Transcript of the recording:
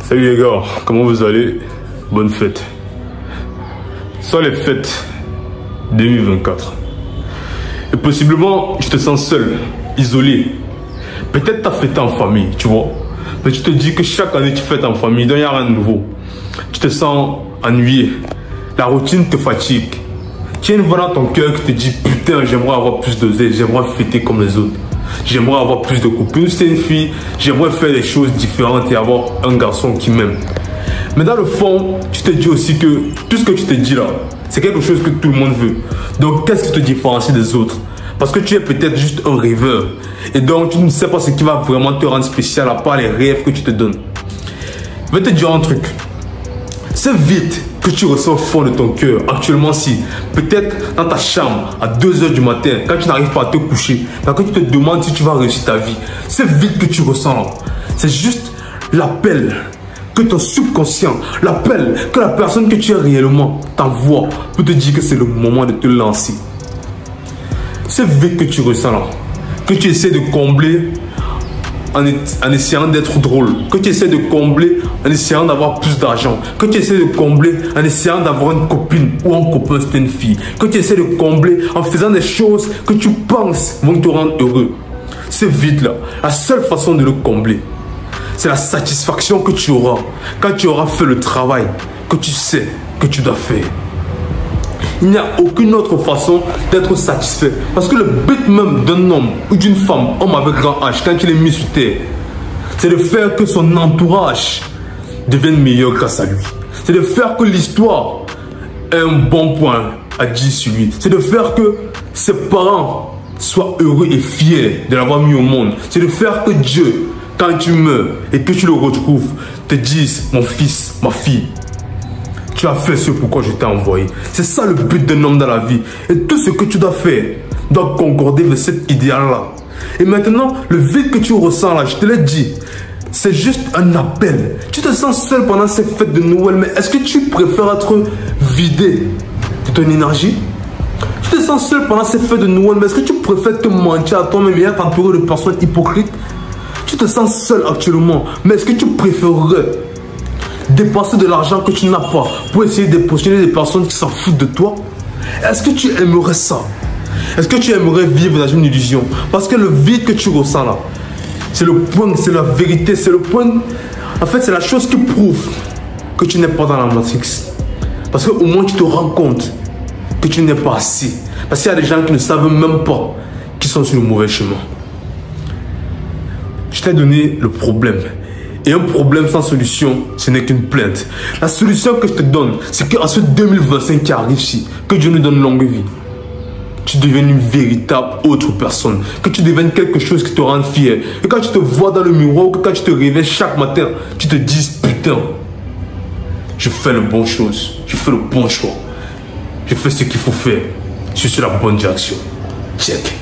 Salut les gars, comment vous allez? Bonne fête. Soit les fêtes 2024. Et possiblement, je te sens seul, isolé. Peut-être t'as fêté en famille, tu vois. Mais tu te dis que chaque année tu fêtes en famille, donc il n'y a rien de nouveau. Tu te sens ennuyé. La routine te fatigue. Tu as une voix dans ton cœur qui te dit putain, j'aimerais avoir plus d'oseille, j'aimerais fêter comme les autres. J'aimerais avoir plus de copines. C'est une fille, j'aimerais faire des choses différentes et avoir un garçon qui m'aime. Mais dans le fond, tu te dis aussi que tout ce que tu te dis là, c'est quelque chose que tout le monde veut. Donc qu'est-ce qui te différencie des autres? Parce que tu es peut-être juste un rêveur. Et donc tu ne sais pas ce qui va vraiment te rendre spécial à part les rêves que tu te donnes. Je vais te dire un truc. C'est vite que tu ressens au fond de ton cœur actuellement, si peut-être dans ta chambre à 2 h du matin, quand tu n'arrives pas à te coucher, quand tu te demandes si tu vas réussir ta vie, c'est vite que tu ressens. C'est juste l'appel que ton subconscient, l'appel que la personne que tu es réellement t'envoie pour te dire que c'est le moment de te lancer. C'est vite que tu ressens là, que tu essaies de combler en essayant d'être drôle, que tu essaies de combler en essayant d'avoir plus d'argent, que tu essaies de combler en essayant d'avoir une copine ou un copain, c'est une fille, que tu essaies de combler en faisant des choses que tu penses vont te rendre heureux. C'est vide là, la seule façon de le combler, c'est la satisfaction que tu auras quand tu auras fait le travail que tu sais que tu dois faire. Il n'y a aucune autre façon d'être satisfait. Parce que le but même d'un homme ou d'une femme, homme avec grand H, quand il est mis sur terre, c'est de faire que son entourage devienne meilleur grâce à lui. C'est de faire que l'histoire ait un bon point à dire sur lui. C'est de faire que ses parents soient heureux et fiers de l'avoir mis au monde. C'est de faire que Dieu, quand tu meurs et que tu le retrouves, te dise, mon fils, ma fille, tu as fait ce pourquoi je t'ai envoyé. C'est ça le but d'un homme dans la vie. Et tout ce que tu dois faire doit concorder avec cet idéal-là. Et maintenant, le vide que tu ressens là, je te l'ai dit, c'est juste un appel. Tu te sens seul pendant ces fêtes de Noël, mais est-ce que tu préfères être vidé de ton énergie? Tu te sens seul pendant ces fêtes de Noël, mais est-ce que tu préfères te mentir à toi-même et être entouré de personnes hypocrites? Tu te sens seul actuellement, mais est-ce que tu préférerais dépenser de l'argent que tu n'as pas pour essayer d'impressionner des personnes qui s'en foutent de toi? Est-ce que tu aimerais ça? Est-ce que tu aimerais vivre dans une illusion? Parce que le vide que tu ressens là, c'est le point, c'est la vérité, c'est le point. En fait, c'est la chose qui prouve que tu n'es pas dans la matrix. Parce qu'au moins tu te rends compte que tu n'es pas assis. Parce qu'il y a des gens qui ne savent même pas qu'ils sont sur le mauvais chemin. Je t'ai donné le problème. Et un problème sans solution, ce n'est qu'une plainte. La solution que je te donne, c'est qu'en ce 2025 qui arrive ici, que Dieu nous donne longue vie, tu deviennes une véritable autre personne. Que tu deviennes quelque chose qui te rend fier. Et quand tu te vois dans le miroir, ou que quand tu te réveilles chaque matin, tu te dises putain, je fais la bonne chose, je fais le bon choix. Je fais ce qu'il faut faire. Je suis sur la bonne direction. Check.